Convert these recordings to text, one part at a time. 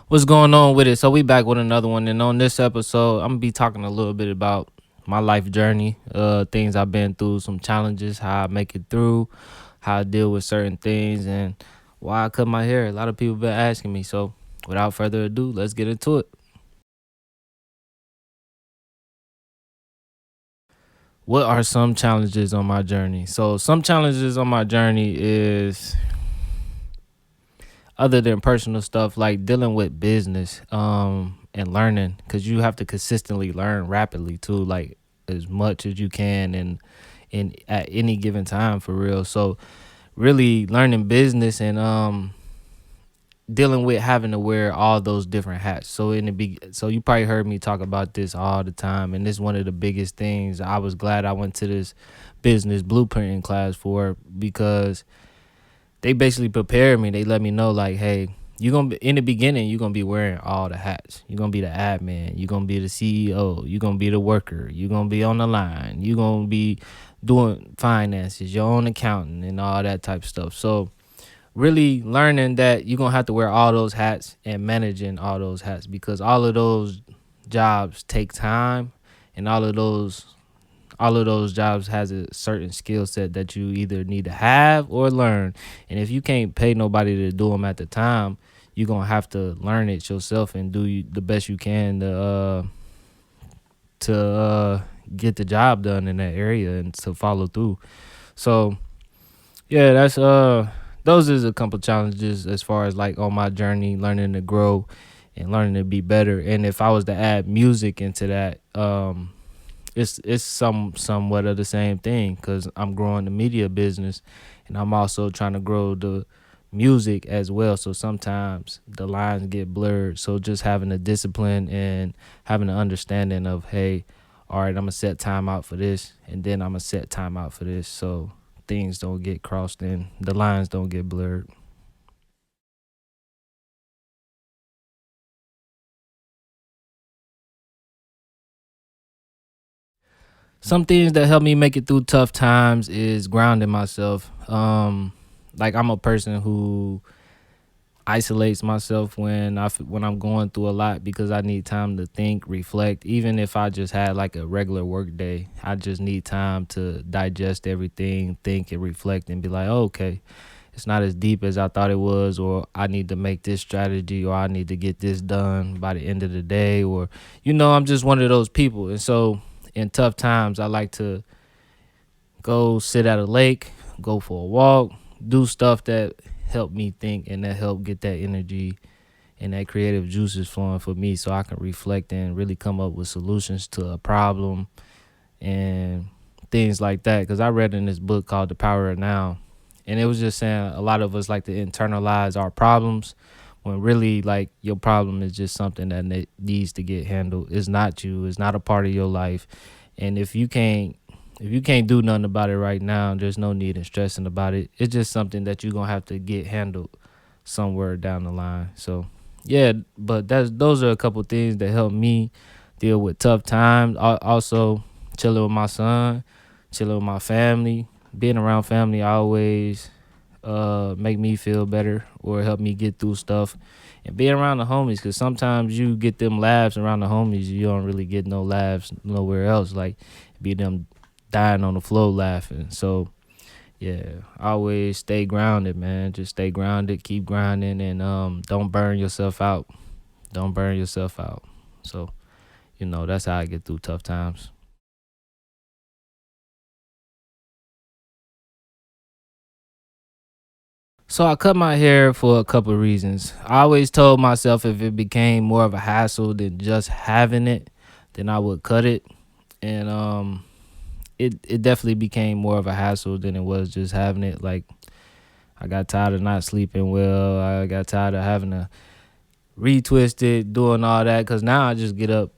What's going on with it? So we back with another one, and on this episode, I'm gonna be talking a little bit about my life journey, things I've been through, some challenges, how I make it through, how I deal with certain things, and why I cut my hair. A lot of people been asking me. So without further ado, let's get into it. What are some challenges on my journey? So some challenges on my journey is other than personal stuff like dealing with business and learning, because you have to consistently learn rapidly too, like as much as you can and in at any given time for real. So really learning business and dealing with having to wear all those different hats. So so you probably heard me talk about this all the time, and this is one of the biggest things I was glad I went to this business blueprinting class for, because they basically prepared me. They let me know like, hey, you're gonna be in the beginning, you're gonna be wearing all the hats. You're gonna be the admin, you're gonna be the CEO, you're gonna be the worker, you're gonna be on the line, you're gonna be doing finances, your own accountant and all that type of stuff. So really learning that you're gonna have to wear all those hats and managing all those hats, because all of those jobs take time, and all of those jobs has a certain skill set that you either need to have or learn. And if you can't pay nobody to do them at the time, you're gonna have to learn it yourself and do the best you can to get the job done in that area and to follow through. So yeah, that's those is a couple challenges as far as like on my journey, learning to grow and learning to be better. And if I was to add music into that, it's somewhat of the same thing, because I'm growing the media business and I'm also trying to grow the music as well. So sometimes the lines get blurred. So just having a discipline and having an understanding of, hey, all right, I'm gonna set time out for this, and then I'm gonna set time out for this, so things don't get crossed and the lines don't get blurred. Some things that help me make it through tough times is grounding myself. Like I'm a person who isolates myself when I'm going through a lot, because I need time to think, reflect. Even if I just had like a regular work day, I just need time to digest everything, think and reflect, and be like, oh, okay, it's not as deep as I thought it was, or I need to make this strategy, or I need to get this done by the end of the day, or I'm just one of those people. And so in tough times, I like to go sit at a lake, go for a walk, do stuff that help me think and that help get that energy and that creative juices flowing for me, so I can reflect and really come up with solutions to a problem and things like that. Because I read in this book called The Power of Now, and it was just saying a lot of us like to internalize our problems, when really like your problem is just something that needs to get handled. It's not you, it's not a part of your life. And if you can't do nothing about it right now, there's no need in stressing about it. It's just something that you're gonna have to get handled somewhere down the line. So yeah, but those are a couple things that help me deal with tough times. Also chilling with my son, chilling with my family, being around family always make me feel better or help me get through stuff. And being around the homies, because sometimes you get them laughs around the homies, you don't really get no laughs nowhere else, like be them dying on the floor laughing. So yeah, always stay grounded, man. Just stay grounded, keep grinding, and don't burn yourself out. Don't burn yourself out. So that's how I get through tough times. So I cut my hair for a couple of reasons. I always told myself if it became more of a hassle than just having it, then I would cut it. And it definitely became more of a hassle than it was just having it. Like I got tired of not sleeping well. I got tired of having to retwist it, doing all that. Cause now I just get up,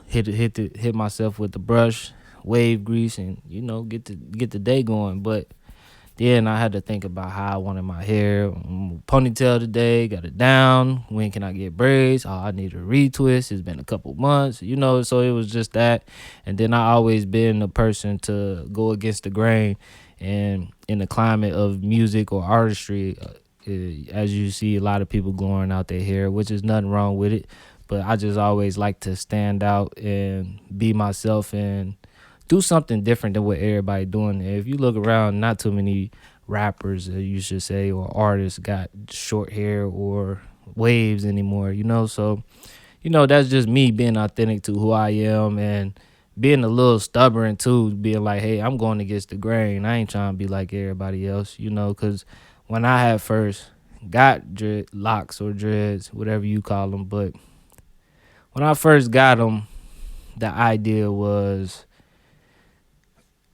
hit myself with the brush, wave grease, and get the day going. But then I had to think about how I wanted my hair. Ponytail today, got it down. When can I get braids? Oh, I need a retwist. It's been a couple months, so it was just that. And then I always been the person to go against the grain. And in the climate of music or artistry, as you see, a lot of people growing out their hair, which is nothing wrong with it. But I just always like to stand out and be myself and do something different than what everybody doing. If you look around, not too many rappers, you should say, or artists got short hair or waves anymore. So that's just me being authentic to who I am and being a little stubborn too, being like, hey, I'm going against the grain. I ain't trying to be like everybody else, because when I had first got locks or dreads, whatever you call them, but when I first got them, the idea was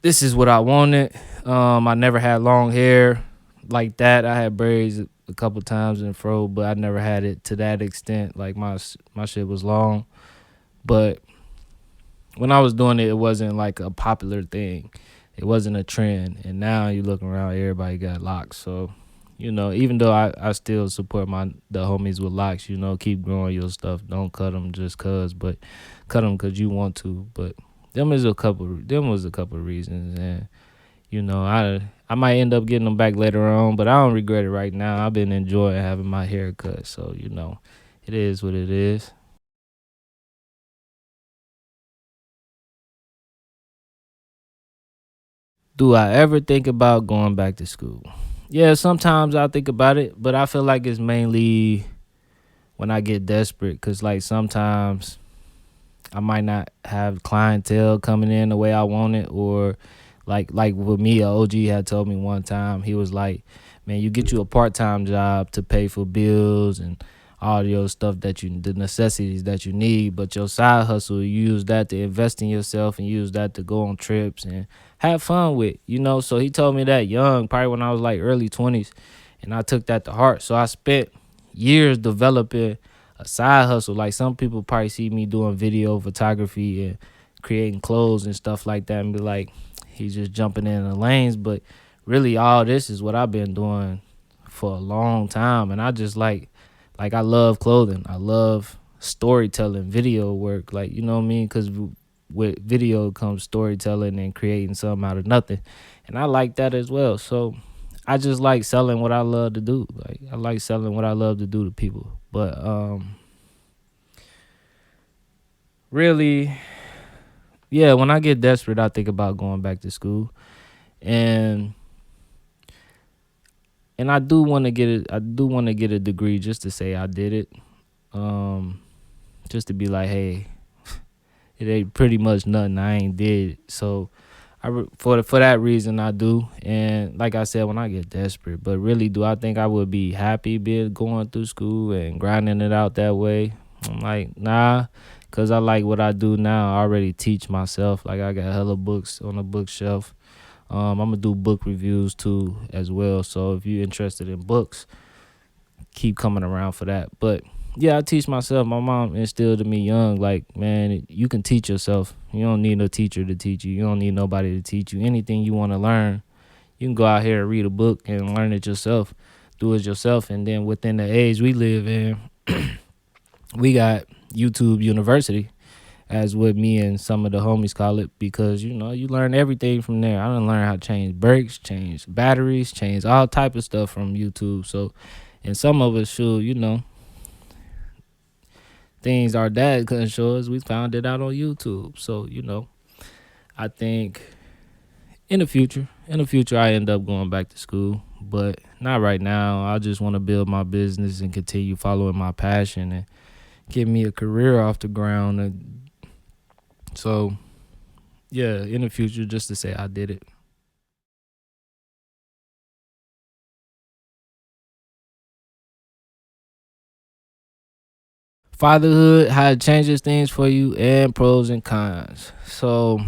this is what I wanted. I never had long hair like that. I had braids a couple times in fro, but I never had it to that extent. Like my shit was long, but when I was doing it, it wasn't like a popular thing. It wasn't a trend. And now you look around, everybody got locks. So, even though I still support the homies with locks, keep growing your stuff. Don't cut them just cause, but cut them cause you want to. But them was a couple of reasons, and I might end up getting them back later on, but I don't regret it right now. I've been enjoying having my hair cut, so it is what it is. Do I ever think about going back to school? Yeah, sometimes I think about it, but I feel like it's mainly when I get desperate, cause like sometimes I might not have clientele coming in the way I want it, or like with me, a OG had told me one time, he was like, "Man, you get you a part-time job to pay for bills and all your stuff the necessities that you need, but your side hustle, you use that to invest in yourself and use that to go on trips and have fun with." So he told me that young, probably when I was like early 20s, and I took that to heart. So I spent years developing a side hustle. Like some people probably see me doing video photography and creating clothes and stuff like that and be like, he's just jumping in the lanes. But really all this is what I've been doing for a long time. And I just like I love clothing. I love storytelling, video work. Like, you know what I mean? Because with video comes storytelling and creating something out of nothing. And I like that as well. So I just like selling what I love to do. Like I like selling what I love to do to people. But really, yeah, when I get desperate, I think about going back to school. And I do want to get it. I do want to get a degree just to say I did it. Um, just to be like, hey, it ain't pretty much nothing I ain't did. So for that reason I do. And like I said, when I get desperate, but really, do I think I would be happy being going through school and grinding it out that way? I'm like, nah, cause I like what I do now. I already teach myself. Like I got hella books on the bookshelf. I'm gonna do book reviews too as well. So if you're interested in books, keep coming around for that. But yeah, I teach myself. My mom instilled in me young, like, man, you can teach yourself. You don't need no teacher to teach you. You don't need nobody to teach you. Anything you want to learn, you can go out here and read a book and learn it yourself. Do it yourself. And then within the age we live in, we got YouTube University, as what me and some of the homies call it, because you learn everything from there. I done learn how to change brakes, change batteries, change all type of stuff from YouTube. So, and some of us should, things our dad couldn't show us, we found it out on YouTube. So, I think in the future I end up going back to school, but not right now. I just want to build my business and continue following my passion and get me a career off the ground. And so, yeah, in the future, just to say I did it. Fatherhood, how it changes things for you, and pros and cons. So,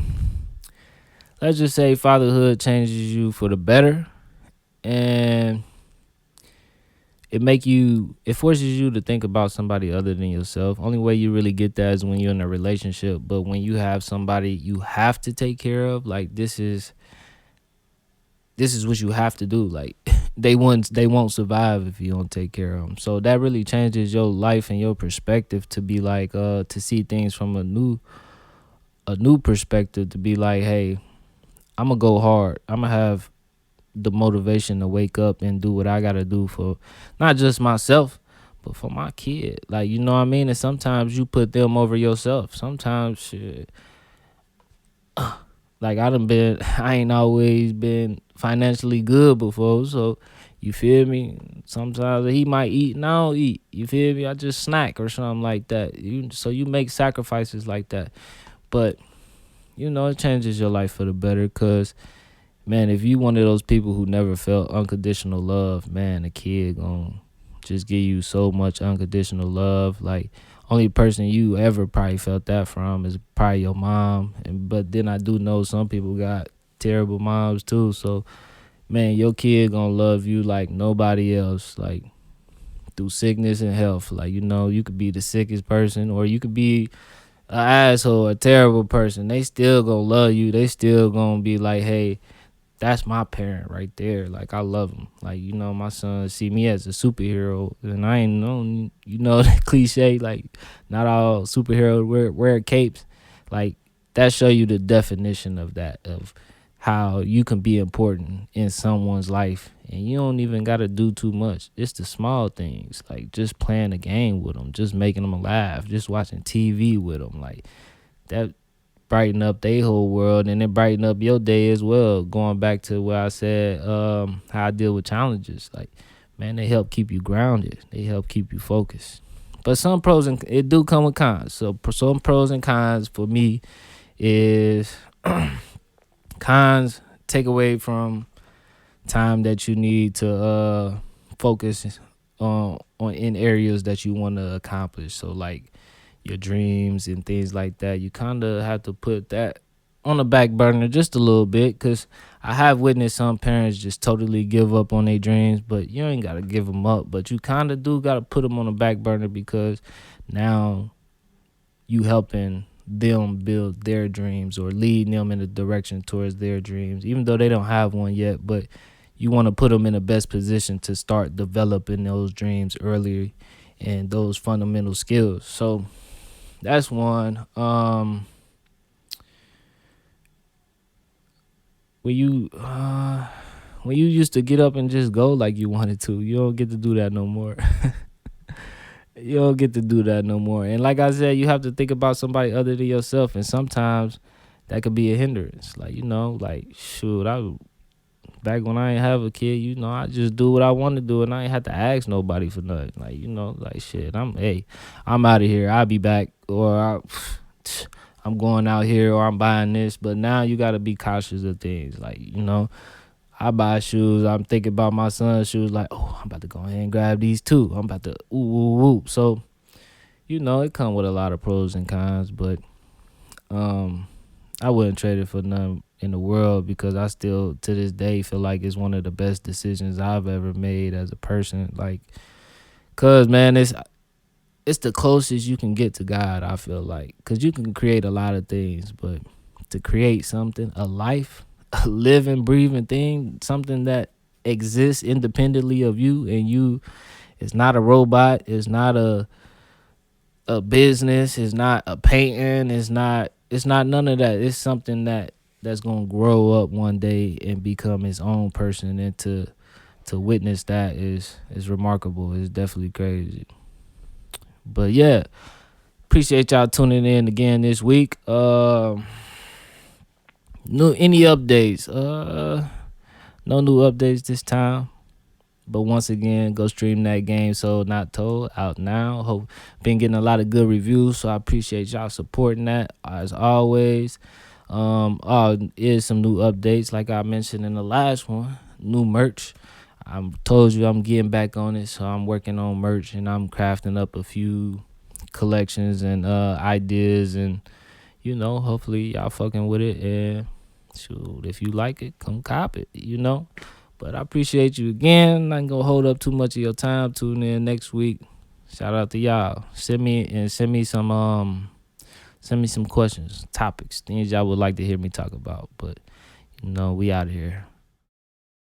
let's just say fatherhood changes you for the better, and it forces you to think about somebody other than yourself. Only way you really get that is when you're in a relationship. But when you have somebody you have to take care of, like this is what you have to do. Like they won't survive if you don't take care of them. So that really changes your life and your perspective to be like to see things from a new perspective, to be like, hey, I'm gonna go hard. I'm gonna have the motivation to wake up and do what I gotta do for not just myself, but for my kid. Like, you know what I mean? And sometimes you put them over yourself. Sometimes shit, like I ain't always been financially good before, so you feel me? Sometimes he might eat and I don't eat. You feel me? I just snack or something like that. So you make sacrifices like that. But, it changes your life for the better, cause man, if you one of those people who never felt unconditional love, man, a kid gonna just give you so much unconditional love. Like, only person you ever probably felt that from is probably your mom. But then I do know some people got terrible moms too. So man, your kid gonna love you like nobody else. Like, through sickness and health. Like, you could be the sickest person, or you could be an asshole, a terrible person. They still gonna love you. They still gonna be like, hey, that's my parent right there. Like, I love him. Like, my son see me as a superhero, and I ain't known, the cliche, like, not all superheroes wear capes. Like, that show you the definition of that, of how you can be important in someone's life, and you don't even got to do too much. It's the small things, like just playing a game with them, just making them laugh, just watching TV with them. Like, that brighten up their whole world, and it brighten up your day as well. Going back to what I said, how I deal with challenges. Like, man, they help keep you grounded. They help keep you focused. But some pros and it do come with cons. So some pros and cons for me is cons take away from time that you need to focus on in areas that you want to accomplish. So like your dreams and things like that, you kind of have to put that on the back burner just a little bit, because I have witnessed some parents just totally give up on their dreams. But you ain't got to give them up, but you kind of do got to put them on the back burner, because now you helping them build their dreams or lead them in a direction towards their dreams, even though they don't have one yet. But you want to put them in the best position to start developing those dreams early and those fundamental skills. So that's one. When you used to get up and just go like you wanted to, you don't get to do that no more. You don't get to do that no more. And like I said, you have to think about somebody other than yourself, and sometimes that could be a hindrance. Like, like, shoot, back when I ain't have a kid, I just do what I want to do, and I ain't have to ask nobody for nothing. Like, like, shit, I'm out of here. I'll be back, or I'm going out here, or I'm buying this. But now you got to be cautious of things. Like, I buy shoes. I'm thinking about my son's shoes. Like, oh, I'm about to go ahead and grab these too. I'm about to ooh. So, it come with a lot of pros and cons. But I wouldn't trade it for none in the world, because I still, to this day, feel like it's one of the best decisions I've ever made as a person. Like, cause man, it's the closest you can get to God, I feel like. Cause you can create a lot of things, but to create something, a life, a living, breathing thing, something that exists independently of you, and you, it's not a robot, it's not a business, it's not a painting, it's not none of that. It's something that's gonna grow up one day and become its own person, and to witness that is remarkable. It's definitely crazy. But yeah, appreciate y'all tuning in again this week. Any updates? No new updates this time. But once again, go stream that Game Sold Not Told, out now. Hope been getting a lot of good reviews, so I appreciate y'all supporting that as always. Is some new updates, like I mentioned in the last one. New merch. I told you I'm getting back on it, so I'm working on merch, and I'm crafting up a few collections and ideas, and hopefully y'all fucking with it. And shoot, if you like it, come cop it. But I appreciate you again. Not gonna hold up too much of your time. Tune in next week. Shout out to y'all. Send me some questions, topics, things y'all would like to hear me talk about. But we out of here.